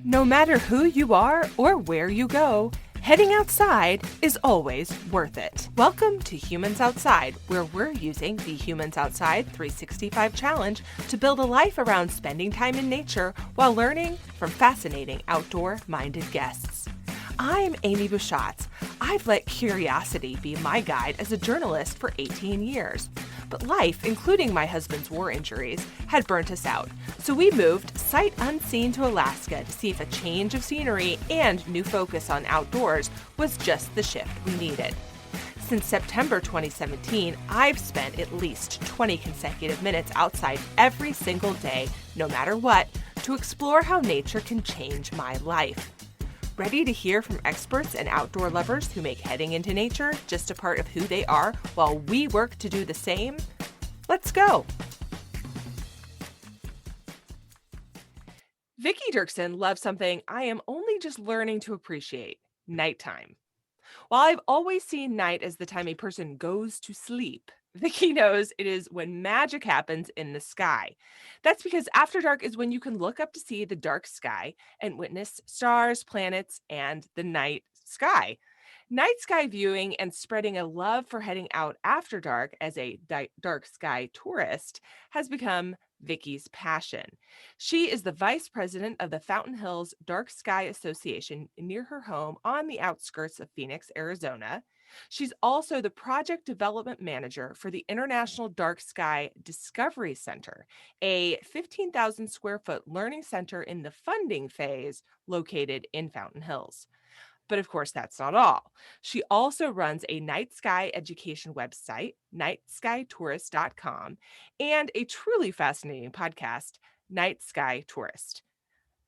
No matter who you are or where you go, heading outside is always worth it. Welcome to Humans Outside, where we're using the Humans Outside 365 Challenge to build a life around spending time in nature while learning from fascinating outdoor-minded guests. I'm Amy Bouchatz. I've let curiosity be my guide as a journalist for 18 years. But life, including my husband's war injuries, had burnt us out. So we moved sight unseen to Alaska to see if a change of scenery and new focus on outdoors was just the shift we needed. Since September 2017, I've spent at least 20 consecutive minutes outside every single day, no matter what, to explore how nature can change my life. Ready to hear from experts and outdoor lovers who make heading into nature just a part of who they are while we work to do the same? Let's go! Vicky Derksen loves something I am only just learning to appreciate: nighttime. While I've always seen night as the time a person goes to sleep, Vicky knows it is when magic happens in the sky. That's because after dark is when you can look up to see the dark sky and witness stars, planets, and the night sky. Night sky viewing and spreading a love for heading out after dark as a dark sky tourist has become Vicky's passion. She is the vice president of the Fountain Hills Dark Sky Association near her home on the outskirts of Phoenix, Arizona. She's also the project development manager for the International Dark Sky Discovery Center, a 15,000 square foot learning center in the funding phase located in Fountain Hills. But of course, that's not all. She also runs a night sky education website, nightskytourist.com, and a truly fascinating podcast, Night Sky Tourist.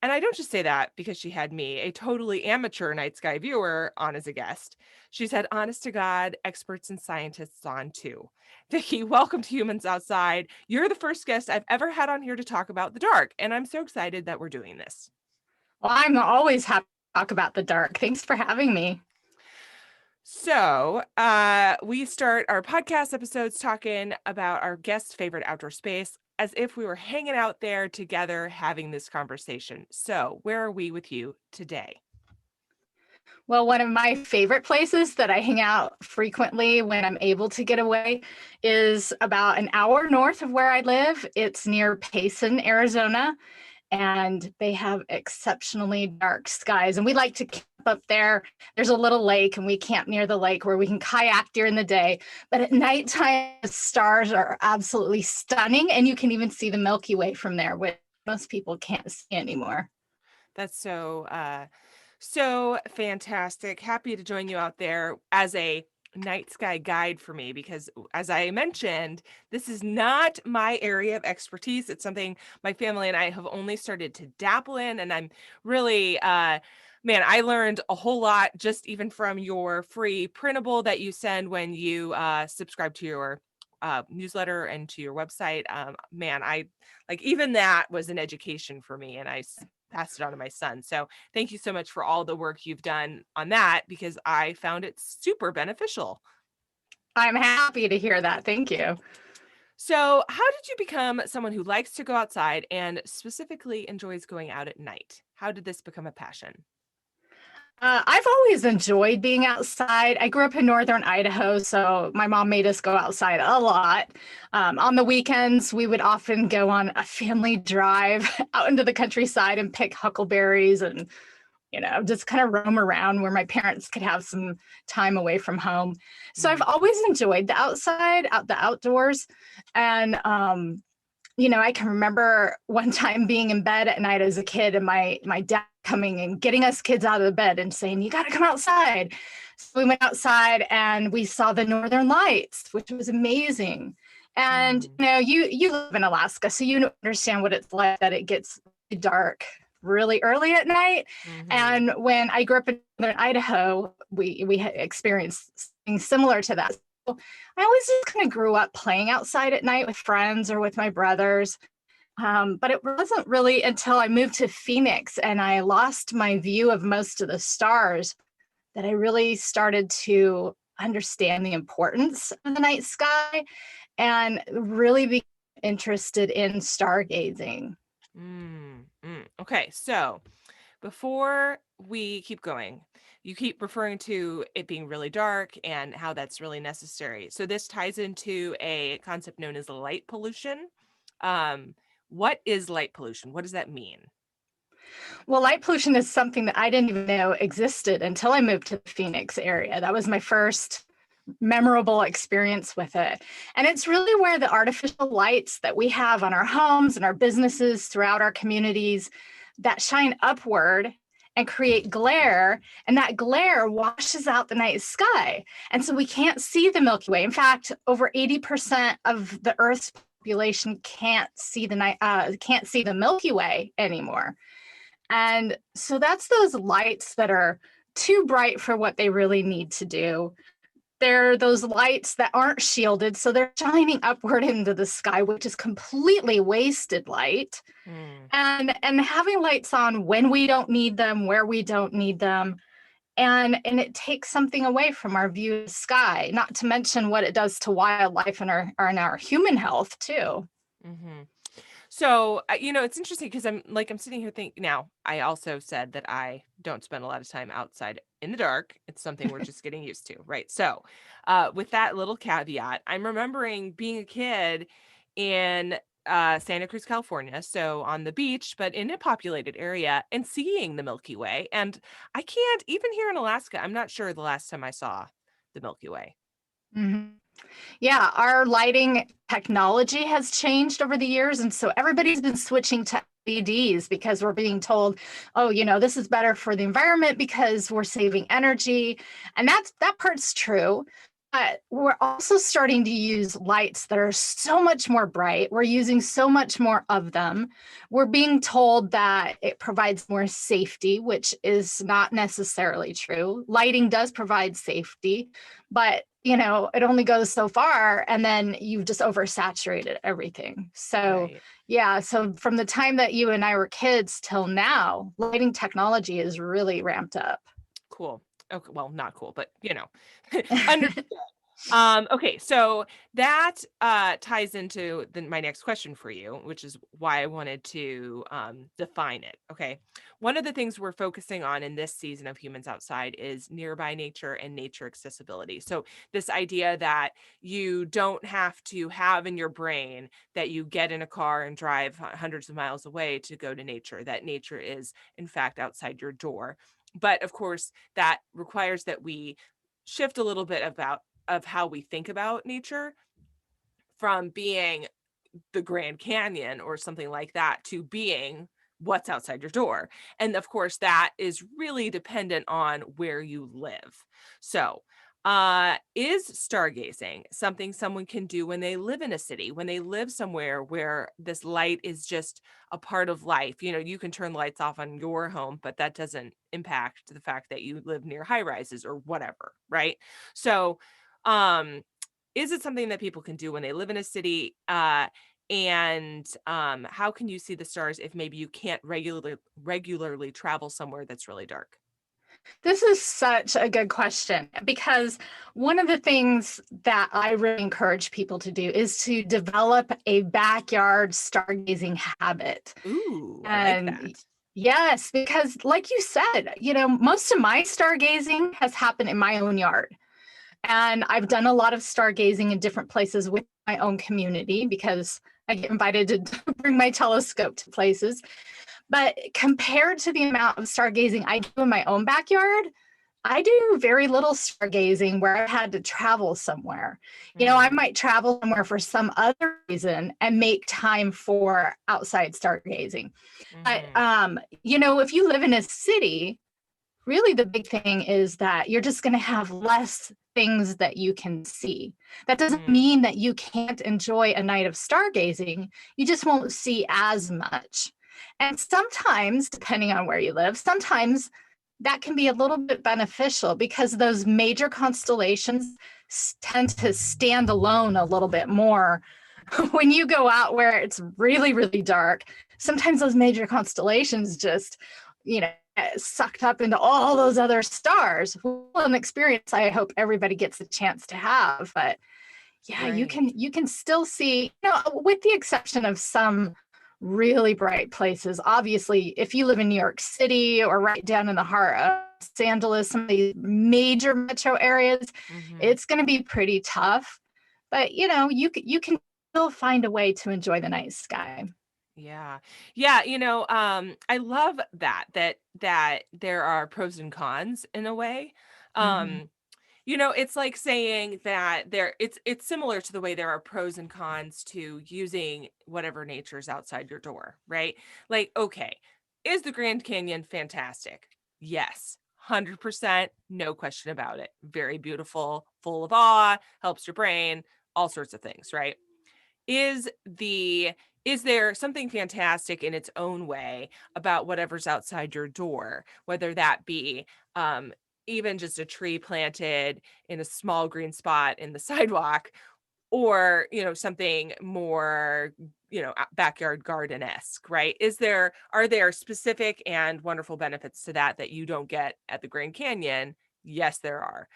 And I don't just say that because she had me, a totally amateur night sky viewer, on as a guest. She's had honest to God experts and scientists on too. Vicky, welcome to Humans Outside. You're the first guest I've ever had on here to talk about the dark, and I'm so excited that we're doing this. Well, I'm always happy to talk about the dark. Thanks for having me. So we start our podcast episodes talking about our guest's favorite outdoor space, as if we were hanging out there together having this conversation. So where are we with you today? Well, one of my favorite places that I hang out frequently when I'm able to get away is about an hour north of where I live. It's near Payson, Arizona, and they have exceptionally dark skies. And we like to camp up there. There's a little lake, and we camp near the lake where we can kayak during the day. But at nighttime, the stars are absolutely stunning, and you can even see the Milky Way from there, which most people can't see anymore. That's so fantastic. Happy to join you out there as a night sky guide for me, because as I mentioned, this is not my area of expertise. It's something my family and I have only started to dabble in, and I'm really I learned a whole lot just even from your free printable that you send when you subscribe to your newsletter and to your website. I like, even that was an education for me, and I passed it on to my son. So thank you so much for all the work you've done on that, because I found it super beneficial. I'm happy to hear that. Thank you. So how did you become someone who likes to go outside and specifically enjoys going out at night? How did this become a passion? I've always enjoyed being outside. I grew up in northern Idaho, so my mom made us go outside a lot. On the weekends, we would often go on a family drive out into the countryside and pick huckleberries and, just kind of roam around where my parents could have some time away from home. So I've always enjoyed the outside, the outdoors. And, I can remember one time being in bed at night as a kid, and my dad coming and getting us kids out of the bed and saying, "You got to come outside." So we went outside and we saw the northern lights, which was amazing. And you live in Alaska, so you understand what it's like, that it gets dark really early at night. And when I grew up in northern Idaho, we had experienced something similar to that. So I always just kind of grew up playing outside at night with friends or with my brothers. But it wasn't really until I moved to Phoenix and I lost my view of most of the stars that I really started to understand the importance of the night sky and really be interested in stargazing. Okay, so Before we keep going, you keep referring to it being really dark and how that's really necessary. So this ties into a concept known as light pollution. Um, what is light pollution? What does that mean? Well, light pollution is something that I didn't even know existed until I moved to the Phoenix area. That was my first memorable experience with it. And it's really where the artificial lights that we have on our homes and our businesses throughout our communities that shine upward and create glare, and that glare washes out the night sky. And so we can't see the Milky Way. In fact, over 80% of the Earth's population can't see the Milky Way anymore. And so that's those lights that are too bright for what they really need to do. They're those lights that aren't shielded, so they're shining upward into the sky, which is completely wasted light. Mm. And having lights on when we don't need them, where we don't need them, and it takes something away from our view of the sky, not to mention what it does to wildlife and our human health too. Mm-hmm. So, it's interesting because I'm sitting here thinking now, I also said that I don't spend a lot of time outside in the dark. It's something we're just getting used to, right? So, with that little caveat, I'm remembering being a kid in Santa Cruz, California, so on the beach, but in a populated area, and seeing the Milky Way. And I can't, even here in Alaska, I'm not sure the last time I saw the Milky Way. Mhm. Yeah, our lighting technology has changed over the years. And so everybody's been switching to LEDs because we're being told, oh, this is better for the environment because we're saving energy. And that part's true. But we're also starting to use lights that are so much more bright. We're using so much more of them. We're being told that it provides more safety, which is not necessarily true. Lighting does provide safety, but it only goes so far, and then you've just oversaturated everything. So Right. yeah, so from the time that you and I were kids till now, lighting technology is really ramped up. Cool. Okay, well, not cool, but understood. Okay, so that ties into my next question for you, which is why I wanted to define it. Okay. One of the things we're focusing on in this season of Humans Outside is nearby nature and nature accessibility. So, this idea that you don't have to have in your brain that you get in a car and drive hundreds of miles away to go to nature, that nature is, in fact, outside your door. But of course, that requires that we shift a little bit of how we think about nature from being the Grand Canyon or something like that to being what's outside your door. And of course, that is really dependent on where you live. So, is stargazing something someone can do when they live in a city, when they live somewhere where this light is just a part of life? You can turn lights off on your home, but that doesn't impact the fact that you live near high rises or whatever, right? So, um, is it something that people can do when they live in a city? And how can you see the stars if maybe you can't regularly travel somewhere that's really dark? This is such a good question because one of the things that I really encourage people to do is to develop a backyard stargazing habit. Ooh, I like And that. yes, because like you said, most of my stargazing has happened in my own yard. And I've done a lot of stargazing in different places with my own community because I get invited to bring my telescope to places. But compared to the amount of stargazing I do in my own backyard, I do very little stargazing where I've had to travel somewhere. I Mm, might travel somewhere for some other reason and make time for outside stargazing. But mhm, if you live in a city, really the big thing is that you're just going to have less things that you can see. That doesn't mm, mean that you can't enjoy a night of stargazing. You just won't see as much. And sometimes, depending on where you live, sometimes that can be a little bit beneficial because those major constellations tend to stand alone a little bit more. When you go out where it's really, really dark, sometimes those major constellations just, sucked up into all those other stars. Well, an experience I hope everybody gets a chance to have. But yeah, you right. can still see, with the exception of some really bright places. Obviously, if you live in New York City or right down in the heart of Los Angeles, some of these major metro areas, it's going to be pretty tough. But you can still find a way to enjoy the night sky. Yeah. Yeah, I love that there are pros and cons in a way. Mhm. Um, it's like saying that it's similar to the way there are pros and cons to using whatever nature's outside your door, right? Like, okay, is the Grand Canyon fantastic? Yes. 100%, no question about it. Very beautiful, full of awe, helps your brain, all sorts of things, right? is the is there something fantastic in its own way about whatever's outside your door, whether that be even just a tree planted in a small green spot in the sidewalk, or something more backyard garden-esque, right? Are there specific and wonderful benefits to that you don't get at the Grand Canyon? Yes, there are.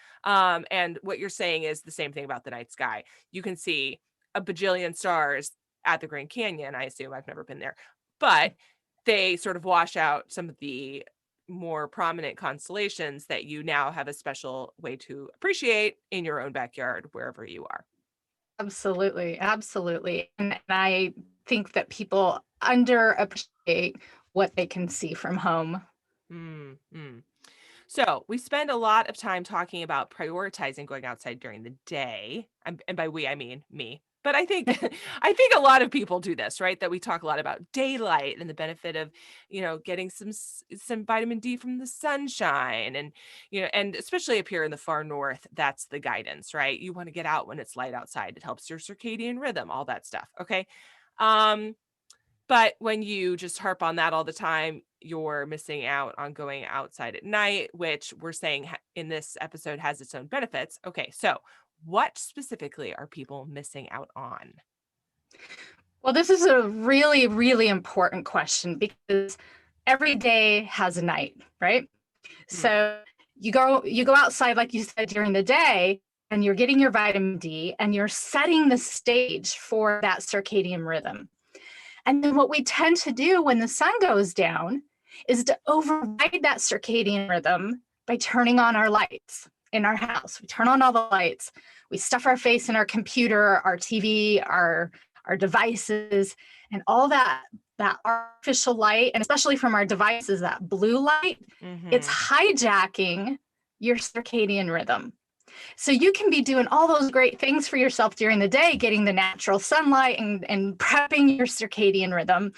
And what you're saying is the same thing about the night sky. You can see a bajillion stars at the Grand Canyon. I assume, I've never been there, but they sort of wash out some of the more prominent constellations that you now have a special way to appreciate in your own backyard, wherever you are. Absolutely, absolutely. And I think that people underappreciate what they can see from home. Mm. So we spend a lot of time talking about prioritizing going outside during the day, and by we I mean me. But I think I think a lot of people do this, right? That we talk a lot about daylight and the benefit of, getting some vitamin D from the sunshine, and and especially up here in the far north, that's the guidance, right? You want to get out when it's light outside. It helps your circadian rhythm, all that stuff. Okay. Um, but when you just harp on that all the time, you're missing out on going outside at night, which we're saying in this episode has its own benefits. Okay, so what specifically are people missing out on? Well, this is a really, really important question because every day has a night, right? Hmm. So you go outside, like you said, during the day, and you're getting your vitamin D and you're setting the stage for that circadian rhythm. And then what we tend to do when the sun goes down is to override that circadian rhythm by turning on our lights in our house. We turn on all the lights. We stuff our face in our computer, our TV, our devices, and all that artificial light, and especially from our devices, that blue light, it's Mm-hmm. hijacking your circadian rhythm. So you can be doing all those great things for yourself during the day, getting the natural sunlight and prepping your circadian rhythm.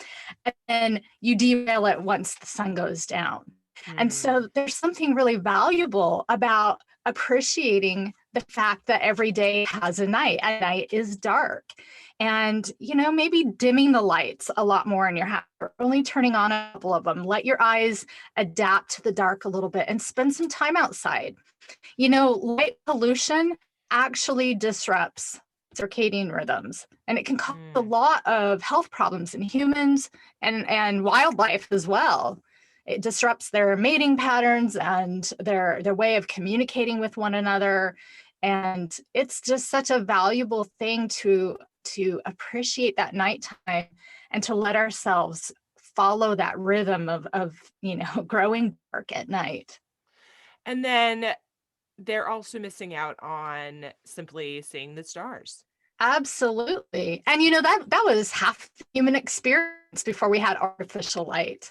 And then you derail it once the sun goes down. And Hmm. so there's something really valuable about appreciating the fact that every day has a night. At night is dark. And, maybe dimming the lights a lot more in your house, or only turning on a couple of them. Let your eyes adapt to the dark a little bit and spend some time outside. Light pollution actually disrupts circadian rhythms, and it can cause a Mm. lot of health problems in humans and wildlife as well. It disrupts their mating patterns and their way of communicating with one another. And it's just such a valuable thing to appreciate that nighttime and to let ourselves follow that rhythm of growing dark at night. And then they're also missing out on simply seeing the stars. Absolutely. And that was half the human experience before we had artificial light.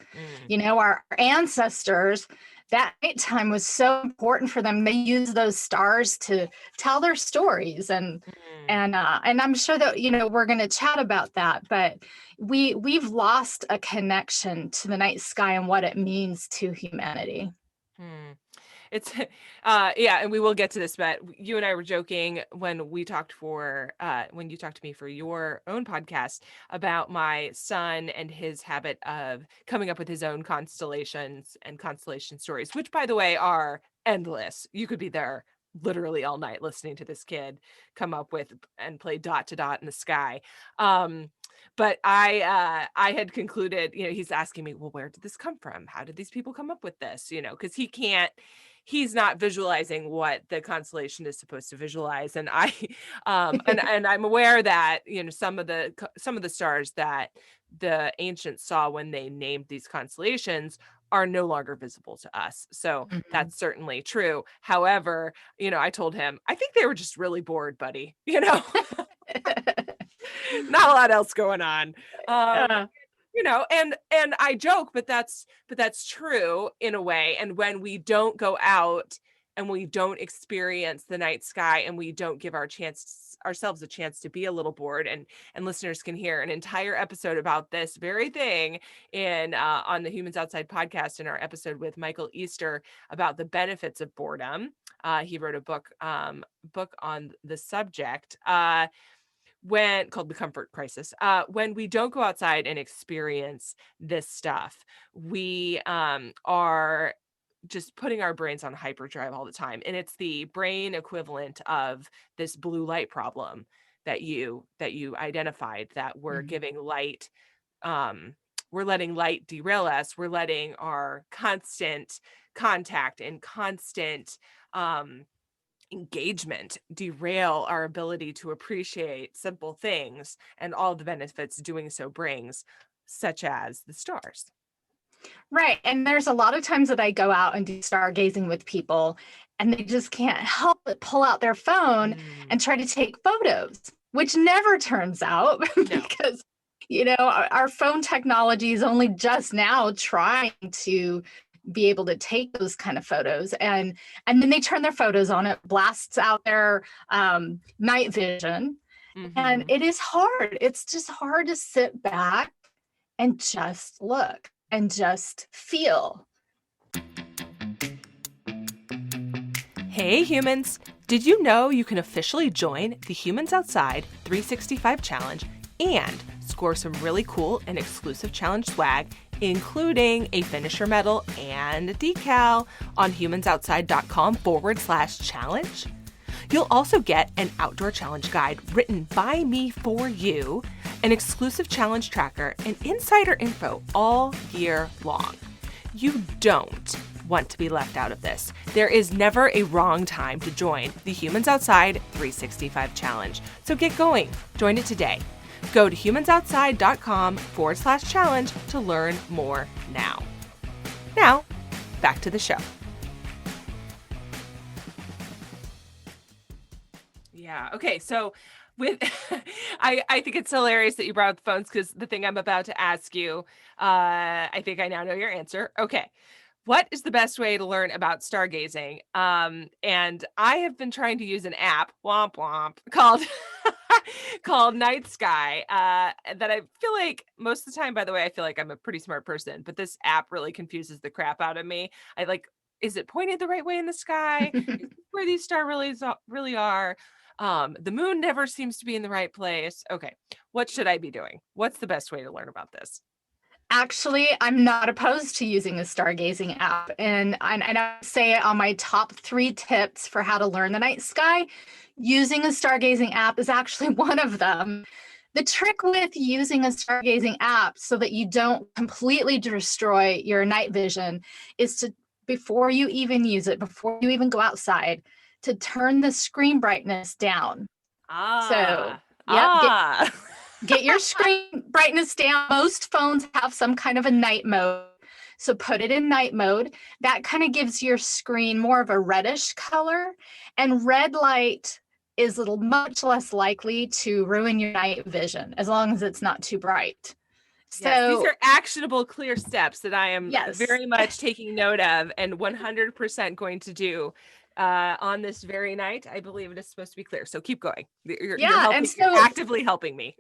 Mm. Our ancestors, that nighttime was so important for them. They used those stars to tell their stories, and Mm. and I'm sure that we're going to chat about that, but we've lost a connection to the night sky and what it means to humanity. Hmm. It's yeah, and we will get to this, but you and I were joking when we talked when you talked to me for your own podcast about my son and his habit of coming up with his own constellations and constellation stories, which by the way are endless. You could be there literally all night listening to this kid come up with and play dot to dot in the sky. Um but I had concluded, he's asking me, well, where did this come from? How did these people come up with this? Because he's not visualizing what the constellation is supposed to visualize. And I, and I'm aware that, some of the stars that the ancients saw when they named these constellations are no longer visible to us. So Mhm. that's certainly true. However, I told him, I think they were just really bored, buddy. Not a lot else going on. Yeah. And I joke, but that's true in a way. And when we don't go out and we don't experience the night sky and we don't give ourselves a chance to be a little bored, and listeners can hear an entire episode about this very thing in on the Humans Outside podcast in our episode with Michael Easter about the benefits of boredom. He wrote a book on the subject. Called The Comfort Crisis. When we don't go outside and experience this stuff, we are just putting our brains on hyperdrive all the time. And it's the brain equivalent of this blue light problem that you identified, that we're Mhm. giving light, we're letting light derail us. We're letting our constant contact and constant engagement derail our ability to appreciate simple things and all the benefits doing so brings, such as the stars. Right. And there's a lot of times that I go out and do stargazing with people, and they just can't help but pull out their phone and try to take photos, which never turns out No. because, our phone technology is only just now trying to be able to take those kind of photos. And then they turn their photos on, it blasts out their night vision. And it is hard. It's just hard to sit back and just look and just feel. Hey humans, did you know you can officially join the Humans Outside 365 Challenge and score some really cool and exclusive challenge swag, including a finisher medal and a decal on humansoutside.com/challenge? You'll also get an outdoor challenge guide written by me for you, an exclusive challenge tracker, and insider info all year long. You don't want to be left out of this. There is never a wrong time to join the Humans Outside 365 Challenge. So get going. Join it today. Go to humansoutside.com/challenge to learn more now. Now, back to the show. Yeah. Okay. So with, I think it's hilarious that you brought up the phones, because the thing I'm about to ask you, I think I now know your answer. Okay. What is the best way to learn about stargazing? And I have been trying to use an app, womp womp, called called Night Sky. That I feel like most of the time, by the way, I feel like I'm a pretty smart person, but this app really confuses the crap out of me. Is it pointed the right way in the sky? Is this where these really are? The moon never seems to be in the right place. Okay, what should I be doing? What's the best way to learn about this? Actually, I'm not opposed to using a stargazing app. And I say it on my top 3 tips for how to learn the night sky. Using a stargazing app is actually one of them. The trick with using a stargazing app so that you don't completely destroy your night vision is to, before you even use it, before you even go outside, to turn the screen brightness down. So, yep, get your screen brightness down. Most phones have some kind of a night mode. So put it in night mode. That kind of gives your screen more of a reddish color. And red light is much less likely to ruin your night vision as long as it's not too bright. Yes, these So are actionable, clear steps that I am yes. very much taking note of and 100% going to do on this very night. I believe it is supposed to be clear. So keep going. You're helping. And You're so actively helping me.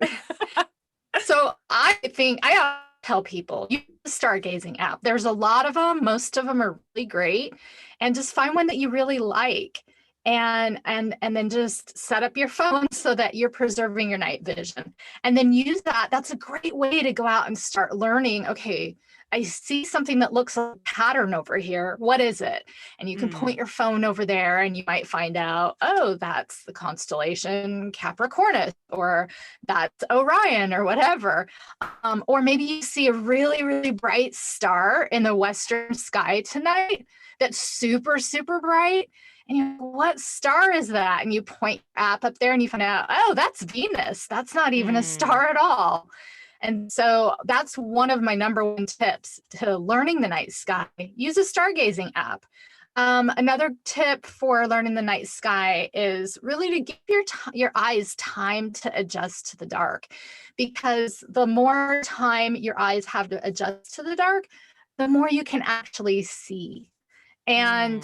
So I think I tell people use the stargazing app. There's a lot of them. Most of them are really great. And just find one that you really like and then just set up your phone so that you're preserving your night vision, and then use that. That's a great way to go out and start learning. Okay, I see something that looks like a pattern over here. What is it? And you can point your phone over there and you might find out, oh, that's the constellation Capricornus, or that's Orion, or whatever. Or maybe you see a really, really bright star in the western sky tonight that's super, super bright. And you're like, what star is that? And you point your app up there and you find out, oh, that's Venus. That's not even a star at all. And so that's one of my number one tips to learning the night sky. Use a stargazing app. Another tip for learning the night sky is really to give your eyes time to adjust to the dark, because the more time your eyes have to adjust to the dark, the more you can actually see. And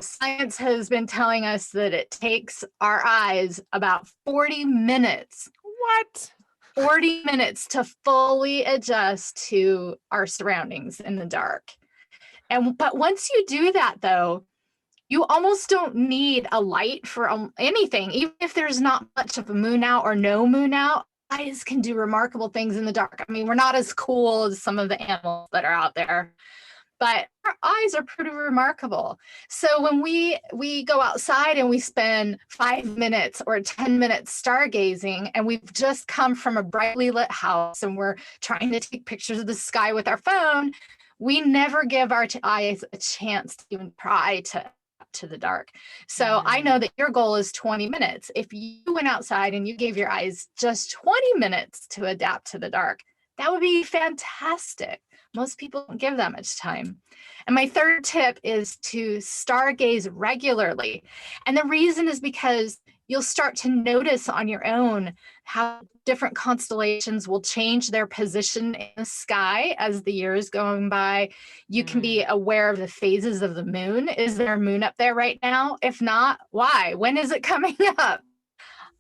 science has been telling us that it takes our eyes about 40 minutes. What? 40 minutes to fully adjust to our surroundings in the dark. But once you do that, though, you almost don't need a light for anything. Even if there's not much of a moon out or no moon out, eyes can do remarkable things in the dark. I mean, we're not as cool as some of the animals that are out there, but our eyes are pretty remarkable. So when we go outside and we spend 5 minutes or 10 minutes stargazing, and we've just come from a brightly lit house and we're trying to take pictures of the sky with our phone, we never give our eyes a chance to even try to the dark. So I know that your goal is 20 minutes. If you went outside and you gave your eyes just 20 minutes to adapt to the dark, that would be fantastic. Most people don't give that much time. And my third tip is to stargaze regularly. And the reason is because you'll start to notice on your own how different constellations will change their position in the sky as the year is going by. You can be aware of the phases of the moon. Is there a moon up there right now? If not, why? When is it coming up?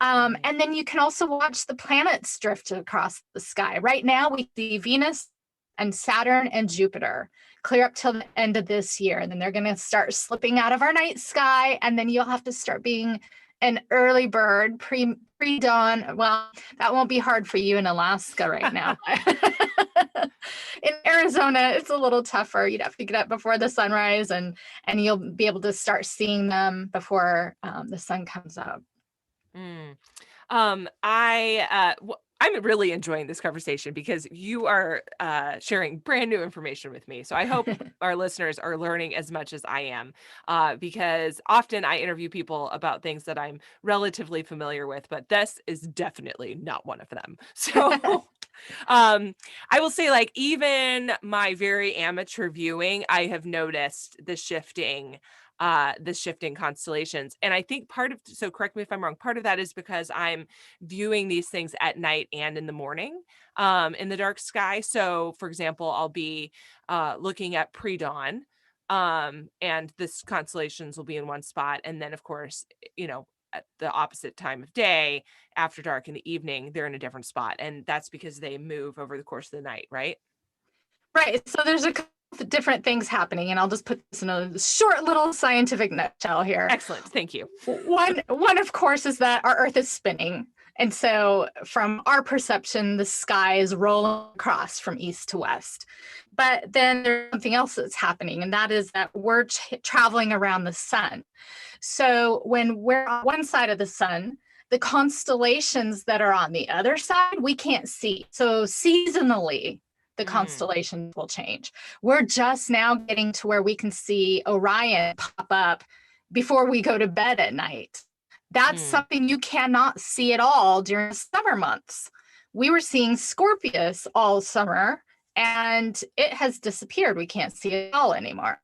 And then you can also watch the planets drift across the sky. Right now, we see Venus and Saturn and Jupiter clear up till the end of this year. And then they're going to start slipping out of our night sky. And then you'll have to start being an early bird, pre-dawn. Well, that won't be hard for you in Alaska right now. In Arizona, it's a little tougher. You'd have to get up before the sunrise, and you'll be able to start seeing them before the sun comes up. I'm really enjoying this conversation because you are sharing brand new information with me. So I hope our listeners are learning as much as I am, because often I interview people about things that I'm relatively familiar with, but this is definitely not one of them. So I will say, like, even my very amateur viewing, I have noticed the shifting constellations. And I think so correct me if I'm wrong, part of that is because I'm viewing these things at night and in the morning, in the dark sky. So for example, I'll be looking at pre-dawn, and this constellations will be in one spot. And then of course, at the opposite time of day, after dark in the evening, they're in a different spot. And that's because they move over the course of the night, right? Right. So there's a couple of different things happening, and I'll just put this in a short little scientific nutshell here. Excellent. Thank you. One, of course, is that our Earth is spinning. And so from our perception, the sky is rolling across from east to west. But then there's something else that's happening, and that is that we're traveling around the sun. So when we're on one side of the sun, the constellations that are on the other side, we can't see. So seasonally, the constellations will change. We're just now getting to where we can see Orion pop up before we go to bed at night. That's something you cannot see at all during the summer months. We were seeing Scorpius all summer, and it has disappeared. We can't see it at all anymore.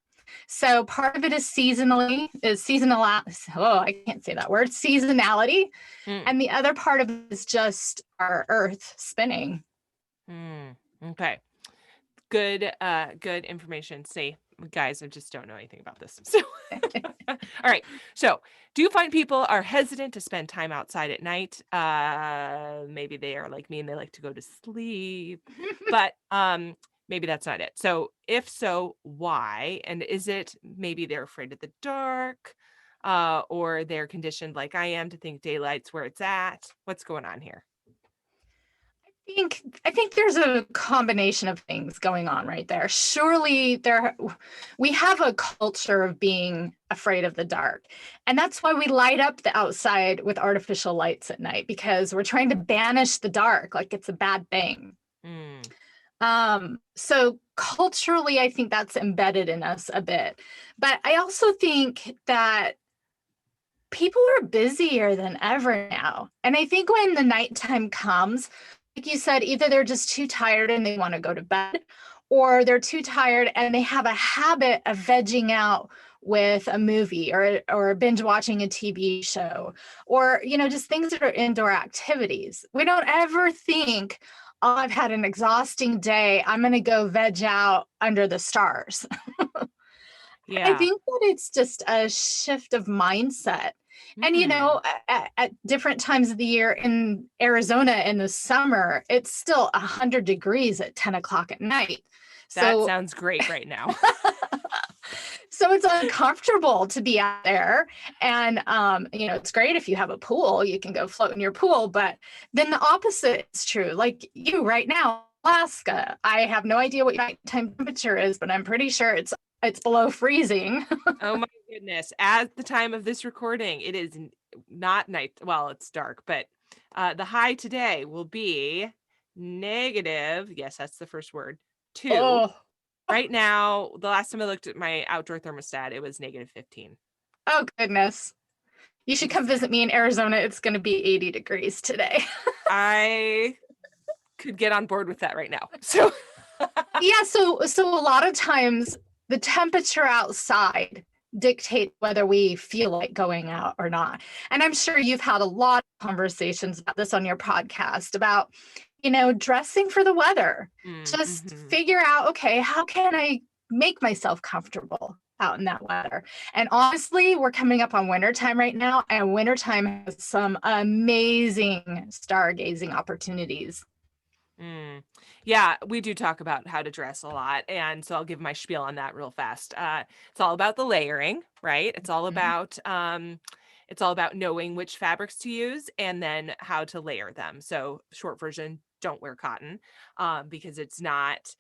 So part of it is seasonality. I can't say that word, seasonality. And the other part of it is just our Earth spinning. Okay. Good information. See, guys, I just don't know anything about this. So, all right. So, do you find people are hesitant to spend time outside at night? Maybe they are like me and they like to go to sleep, but maybe that's not it. So, if so, why? And is it maybe they're afraid of the dark? or they're conditioned like I am to think daylight's where it's at? What's going on here? I think there's a combination of things going on right there. Surely we have a culture of being afraid of the dark. And that's why we light up the outside with artificial lights at night, because we're trying to banish the dark like it's a bad thing. Mm. So culturally, I think that's embedded in us a bit. But I also think that people are busier than ever now. And I think when the nighttime comes, like you said, either they're just too tired and they want to go to bed, or they're too tired and they have a habit of vegging out with a movie or binge watching a TV show, or just things that are indoor activities. We don't ever think, oh, I've had an exhausting day, I'm going to go veg out under the stars. I Yeah. think that it's just a shift of mindset. And, Mm. at different times of the year in Arizona in the summer, it's still 100 degrees at 10 o'clock at night. That So, sounds great right now. so it's uncomfortable to be out there. And, it's great if you have a pool, you can go float in your pool. But then the opposite is true. Like you right now, Alaska, I have no idea what your nighttime temperature is, but I'm pretty sure it's below freezing. Oh my goodness. At the time of this recording, it is not night. Well, it's dark, but the high today will be negative. Yes, that's the first word. 2. Oh, Right now, the last time I looked at my outdoor thermostat, it was negative 15. oh goodness. You should come visit me in Arizona. It's going to be 80 degrees today. I could get on board with that right now. So Yeah, so a lot of times the temperature outside dictates whether we feel like going out or not. And I'm sure you've had a lot of conversations about this on your podcast about, dressing for the weather. Just mhm. figure out, okay, how can I make myself comfortable out in that weather? And honestly, we're coming up on wintertime right now, and wintertime has some amazing stargazing opportunities. Mm. Yeah, we do talk about how to dress a lot. And so I'll give my spiel on that real fast. It's all about the layering, right? Mhm. It's all about knowing which fabrics to use and then how to layer them. So short version, don't wear cotton because it's not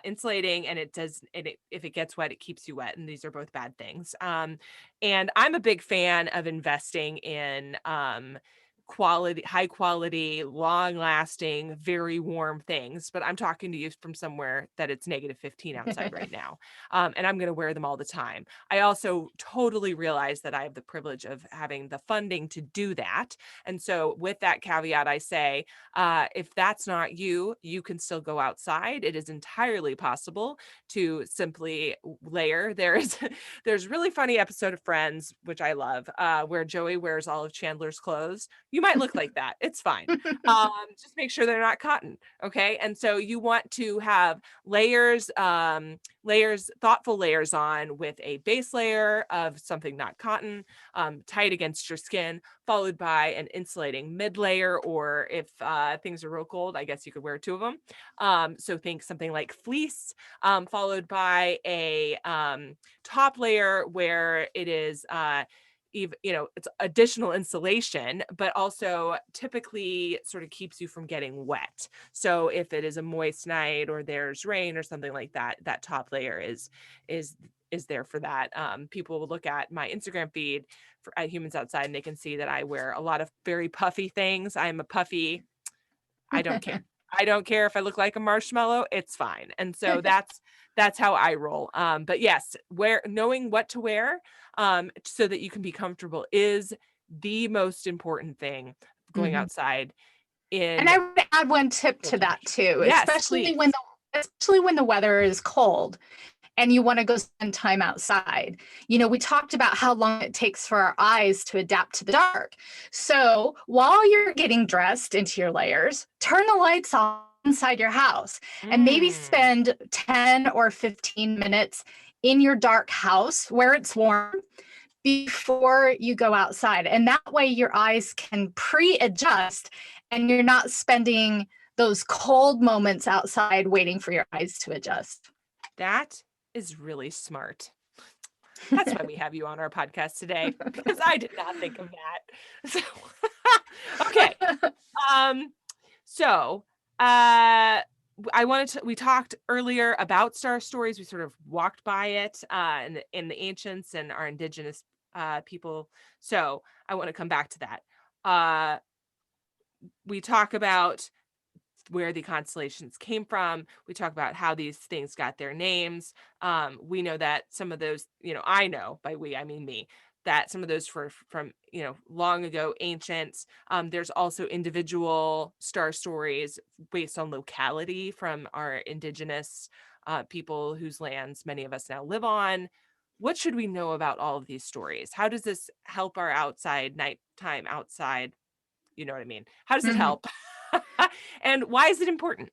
insulating and if it gets wet, it keeps you wet. And these are both bad things. And I'm a big fan of investing in high quality, long lasting, very warm things. But I'm talking to you from somewhere that it's negative 15 outside right now. And I'm going to wear them all the time. I also totally realize that I have the privilege of having the funding to do that. And so, with that caveat, I say, if that's not you, you can still go outside. It is entirely possible to simply layer. There's a really funny episode of Friends, which I love, where Joey wears all of Chandler's clothes. You might look like that. It's fine. Just make sure they're not cotton. Okay. And so you want to have thoughtful layers on with a base layer of something not cotton, tight against your skin, followed by an insulating mid layer, or if things are real cold, I guess you could wear 2 of them. So think something like fleece, followed by a top layer where it is it's additional insulation, but also typically sort of keeps you from getting wet. So if it is a moist night or there's rain or something like that, that top layer is there for that. People will look at my Instagram feed at Humans Outside and they can see that I wear a lot of very puffy things. I'm a puffy. I don't care. I don't care if I look like a marshmallow, it's fine. And so that's how I roll. But yes, knowing what to wear so that you can be comfortable is the most important thing going Mhm. outside And in I would add one tip cold to that temperatures. too, Yes, please. especially when the weather is cold and you want to go spend time outside. We talked about how long it takes for our eyes to adapt to the dark. So while you're getting dressed into your layers, turn the lights on inside your house and maybe Mm, spend 10 or 15 minutes in your dark house where it's warm before you go outside. And that way your eyes can pre-adjust and you're not spending those cold moments outside waiting for your eyes to adjust. that is really smart. That's why we have you on our podcast today, because I did not think of that. So, okay. So, we talked earlier about star stories. We sort of walked by it in the ancients and our indigenous people. So I want to come back to that. We talk about where the constellations came from. We talk about how these things got their names. We know that some of those, I know, by we, I mean me, that some of those were from, long ago, ancients. There's also individual star stories based on locality from our indigenous people whose lands many of us now live on. What should we know about all of these stories? How does this help our nighttime outside? You know what I mean? How does it Mhm. help? And why is it important?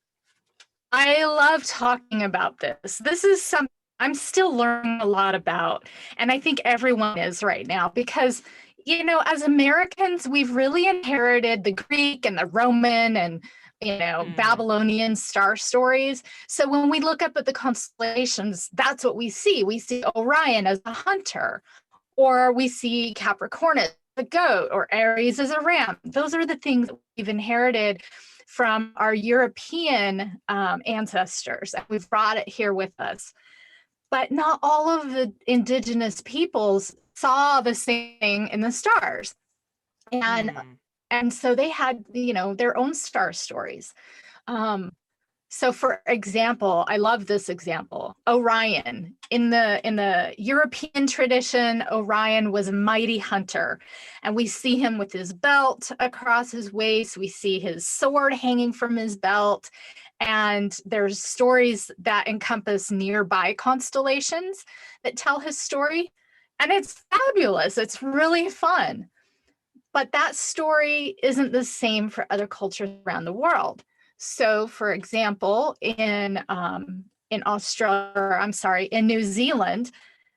I love talking about this. This is something I'm still learning a lot about. And I think everyone is right now because, as Americans, we've really inherited the Greek and the Roman and, Mm, Babylonian star stories. So when we look up at the constellations, that's what we see. We see Orion as a hunter, or we see Capricorn as a goat, or Aries as a ram. Those are the things that we've inherited from our European ancestors, and we've brought it here with us. But not all of the indigenous peoples saw the same thing in the stars, and mm, and so they had their own star stories. Um, so for example, I love this example. Orion. In the European tradition, Orion was a mighty hunter. And we see him with his belt across his waist. We see his sword hanging from his belt. And there's stories that encompass nearby constellations that tell his story. And it's fabulous. It's really fun. But that story isn't the same for other cultures around the world. So, for example, in Australia, or I'm sorry, in New Zealand,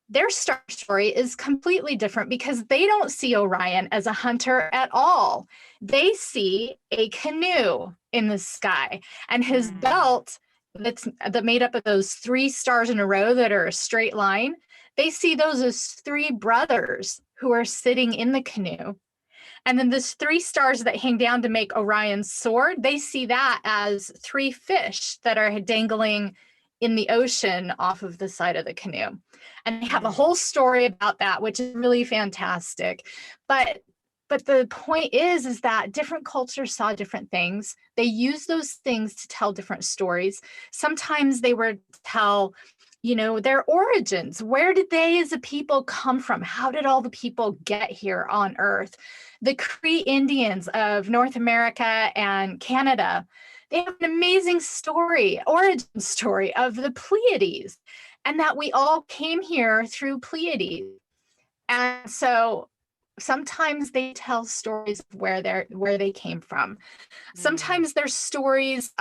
their star story is completely different because they don't see Orion as a hunter at all. They see a canoe in the sky, and his mm, belt that made up of those three stars in a row that are a straight line. They see those as three brothers who are sitting in the canoe, and then this three stars that hang down to make Orion's sword, they see that as three fish that are dangling in the ocean off of the side of the canoe. And they have a mm, whole story about that, which is really fantastic. But the point is that different cultures saw different things. They use those things to tell different stories. Sometimes they were tell their origins. Where did they as a people come from? How did all the people get here on Earth? The Cree Indians of North America and Canada, they have an amazing story, origin story of the Pleiades, and that we all came here through Pleiades. And so sometimes they tell stories of where they came from. mm, Sometimes there's stories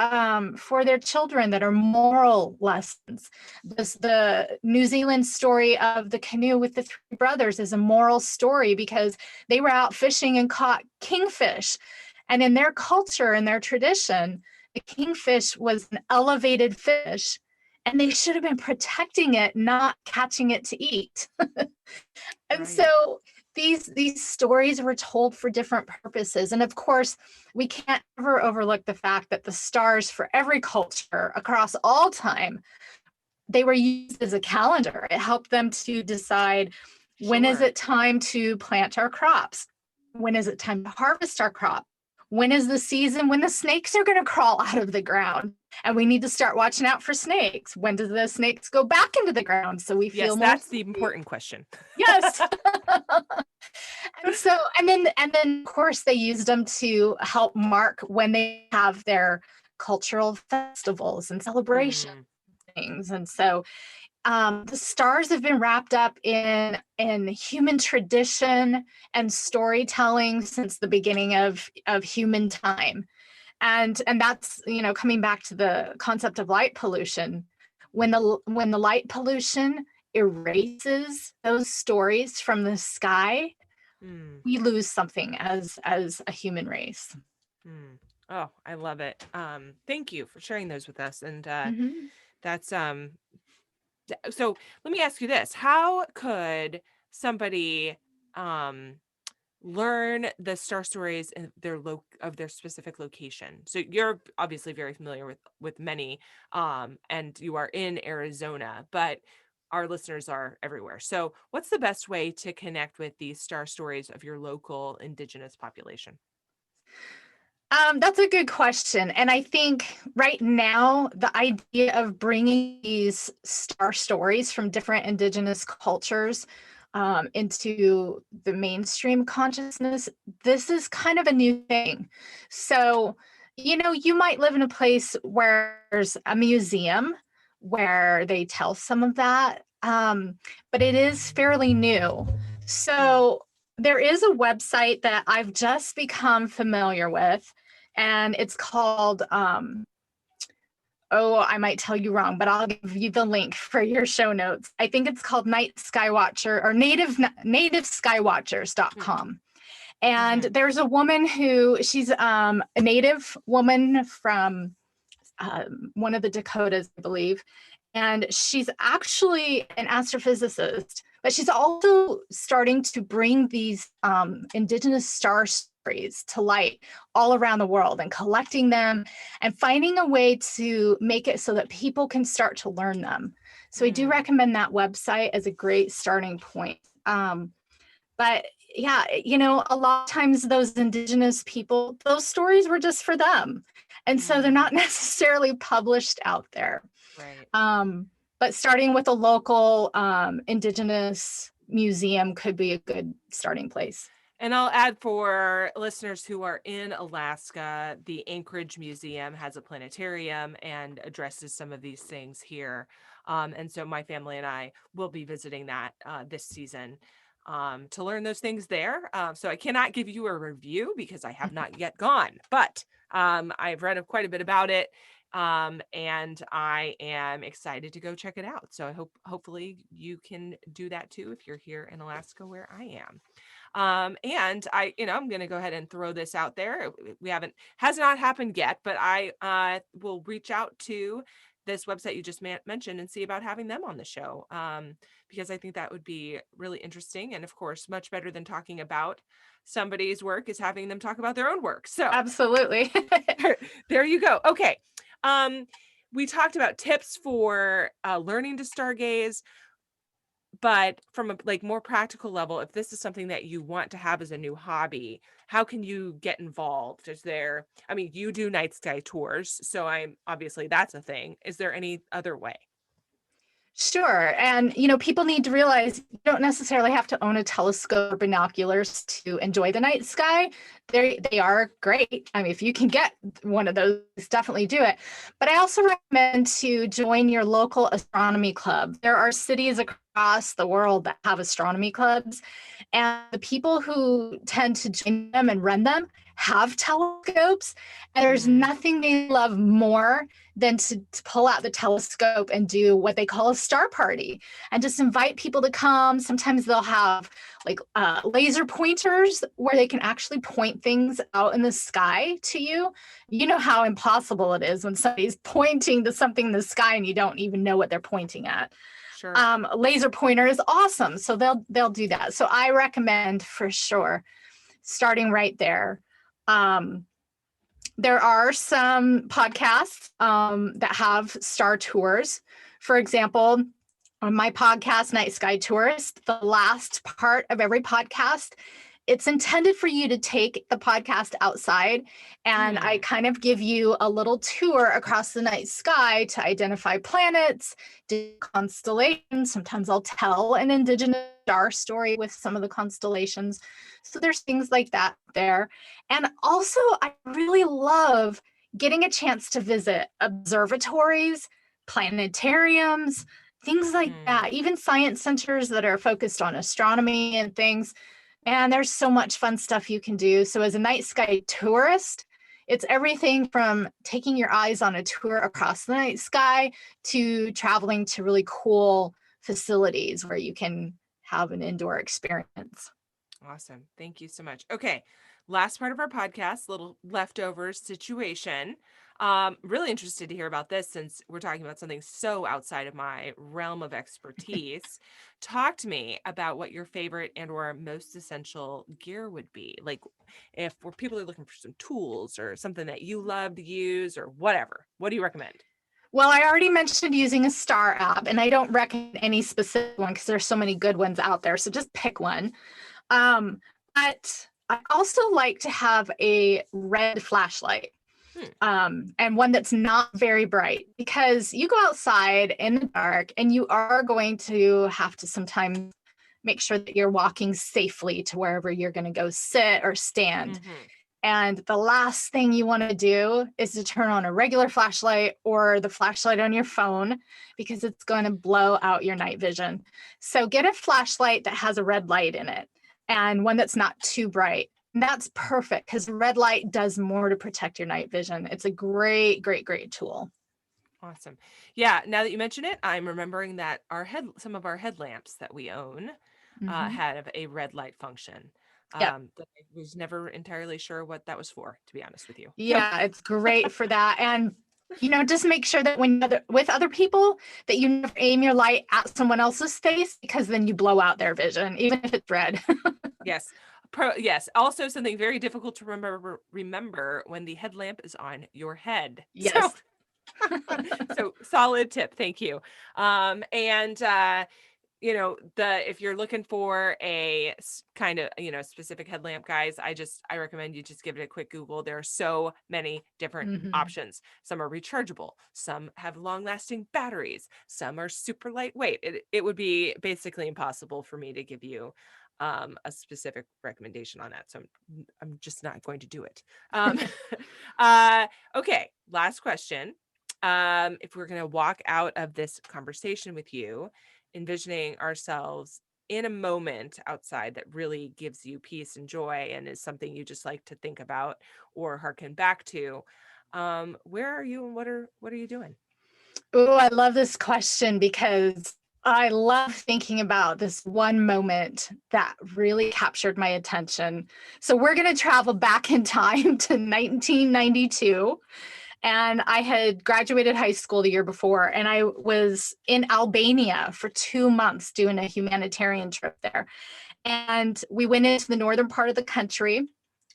for their children that are moral lessons. The New Zealand story of the canoe with the three brothers is a moral story because they were out fishing and caught kingfish. And in their culture and their tradition, the kingfish was an elevated fish, and they should have been protecting it, not catching it to eat. And right. so these stories were told for different purposes. And of course, we can't ever overlook the fact that the stars for every culture across all time, they were used as a calendar. It helped them to decide, when is Sure. it time to plant our crops? When is it time to harvest our crop? When is the season when the snakes are going to crawl out of the ground? And we need to start watching out for snakes. When do the snakes go back into the ground so we feel Yes, more that's the safe? important question. Yes. And then of course they used them to help mark when they have their cultural festivals and celebration Mm, things. And so the stars have been wrapped up in human tradition and storytelling since the beginning of human time. And that's coming back to the concept of light pollution. When the light pollution erases those stories from the sky, mm, we lose something as a human race. mm. Oh, I love it. Thank you for sharing those with us. And Mhm. that's So let me ask you this. How could somebody um, learn the star stories in of their specific location? So you're obviously very familiar with many, and you are in Arizona, but our listeners are everywhere. So what's the best way to connect with these star stories of your local indigenous population? That's a good question. And I think right now, the idea of bringing these star stories from different indigenous cultures into the mainstream consciousness, this is kind of a new thing. So, you might live in a place where there's a museum where they tell some of that, but it is fairly new. Mm. So, there is a website that I've just become familiar with, and it's called oh, I might tell you wrong, but I'll give you the link for your show notes. I think it's called Night Skywatcher or nativeskywatchers.com. And Mm-hmm. there's a woman she's a native woman from one of the Dakotas, I believe. And she's actually an astrophysicist, but she's also starting to bring these indigenous star stories to light all around the world and collecting them and finding a way to make it so that people can start to learn them. So I do Mm. recommend that website as a great starting point. But yeah, a lot of times those indigenous people, those stories were just for them. And so they're Mm. not necessarily published out there. Right. But starting with a local indigenous museum could be a good starting place. And I'll add for listeners who are in Alaska, the Anchorage Museum has a planetarium and addresses some of these things here. And so my family and I will be visiting that this season to learn those things there. So I cannot give you a review because I have not yet gone, but I've read quite a bit about it. And I am excited to go check it out. So hopefully you can do that too if you're here in Alaska where I am. And I'm going to go ahead and throw this out there. Has not happened yet, but I will reach out to this website you just mentioned and see about having them on the show. Because I think that would be really interesting. And of course, much better than talking about somebody's work is having them talk about their own work. So Absolutely. there you go. Okay. We talked about tips for learning to stargaze. But from a more practical level, if this is something that you want to have as a new hobby, how can you get involved? You do night sky tours, so obviously that's a thing. Is there any other way? Sure. And, people need to realize you don't necessarily have to own a telescope or binoculars to enjoy the night sky. They are great. I mean, if you can get one of those, definitely do it. But I also recommend to join your local astronomy club. There are cities across the world that have astronomy clubs, and the people who tend to join them and run them have telescopes. And there's Mm. nothing they love more than to pull out the telescope and do what they call a star party and just invite people to come. Sometimes they'll have laser pointers where they can actually point things out in the sky to you. You know how impossible it is when somebody's pointing to something in the sky and you don't even know what they're pointing at. Sure. Laser pointer is awesome. So they'll do that. So I recommend for sure starting right there. There are some podcasts that have star tours. For example, on my podcast, Night Sky Tourist, the last part of every podcast, it's intended for you to take the podcast outside, and I kind of give you a little tour across the night sky to identify planets, constellations. Sometimes I'll tell an indigenous star story with some of the constellations. So there's things like that there. And also, I really love getting a chance to visit observatories, planetariums, things like that, even science centers that are focused on astronomy and things. And there's so much fun stuff you can do. So as a night sky tourist, it's everything from taking your eyes on a tour across the night sky to traveling to really cool facilities where you can have an indoor experience. Awesome. Thank you so much. Okay. Last part of our podcast, little leftover situation. Really interested to hear about this since we're talking about something so outside of my realm of expertise. Talk to me about what your favorite and or most essential gear would be. Like if people are looking for some tools or something that you love to use or whatever, what do you recommend? Well, I already mentioned using a star app, and I don't recommend any specific one because there's so many good ones out there. So just pick one. But I also like to have a red flashlight. And one that's not very bright, because you go outside in the dark and you are going to have to sometimes make sure that you're walking safely to wherever you're going to go sit or stand. And the last thing you want to do is to turn on a regular flashlight or the flashlight on your phone, because it's going to blow out your night vision. So get a flashlight that has a red light in it and one that's not too bright. And that's perfect because red light does more to protect your night vision. It's a great, great, great tool. Awesome. Yeah. Now that you mention it, I'm remembering that some of our headlamps that we own had a red light function. Yep. But I was never entirely sure what that was for, to be honest with you. Yeah, it's great for that. And, just make sure that when with other people that you never aim your light at someone else's face, because then you blow out their vision, even if it's red. Yes. Yes. Also something very difficult to remember when the headlamp is on your head. Yes. So solid tip. Thank you. If you're looking for a kind of, specific headlamp, guys, I recommend you just give it a quick Google. There are so many different options. Some are rechargeable. Some have long lasting batteries. Some are super lightweight. It would be basically impossible for me to give you a specific recommendation on that. So I'm just not going to do it. Okay. Last question. If we're going to walk out of this conversation with you, envisioning ourselves in a moment outside that really gives you peace and joy and is something you just like to think about or hearken back to, where are you and what are you doing? Oh, I love this question because I love thinking about this one moment that really captured my attention. So we're going to travel back in time to 1992. And I had graduated high school the year before, and I was in Albania for 2 months doing a humanitarian trip there. And we went into the northern part of the country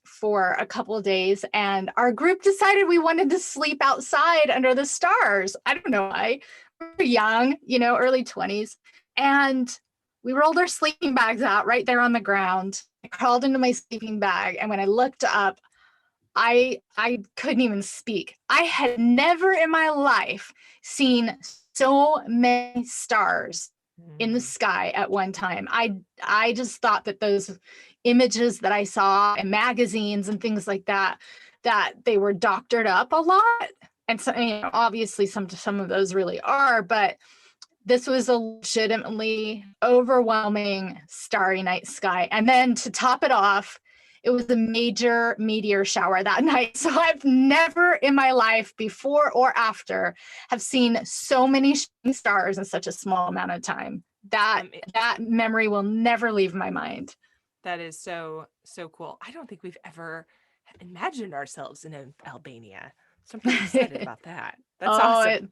for a couple of days, and our group decided we wanted to sleep outside under the stars. I don't know why. We were young, early 20s. And we rolled our sleeping bags out right there on the ground. I crawled into my sleeping bag, and when I looked up, I couldn't even speak. I had never in my life seen so many stars in the sky at one time. I just thought that those images that I saw in magazines and things like that they were doctored up a lot. And so, obviously some of those really are, but this was a legitimately overwhelming starry night sky. And then to top it off, it was a major meteor shower that night. So I've never in my life, before or after, have seen so many shooting stars in such a small amount of time. That memory will never leave my mind. That is so, so cool. I don't think we've ever imagined ourselves in Albania. So I'm pretty excited about that. That's awesome.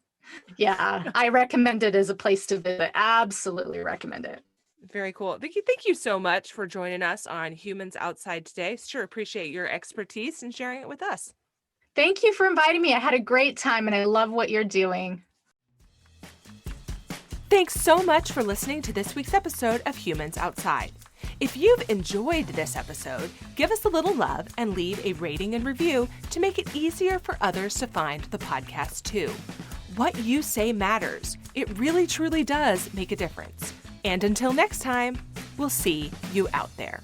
Yeah, I recommend it as a place to visit. Absolutely recommend it. Very cool. Vicky, thank you so much for joining us on Humans Outside today. Sure appreciate your expertise and sharing it with us. Thank you for inviting me. I had a great time and I love what you're doing. Thanks so much for listening to this week's episode of Humans Outside. If you've enjoyed this episode, give us a little love and leave a rating and review to make it easier for others to find the podcast too. What you say matters. It really truly does make a difference. And until next time, we'll see you out there.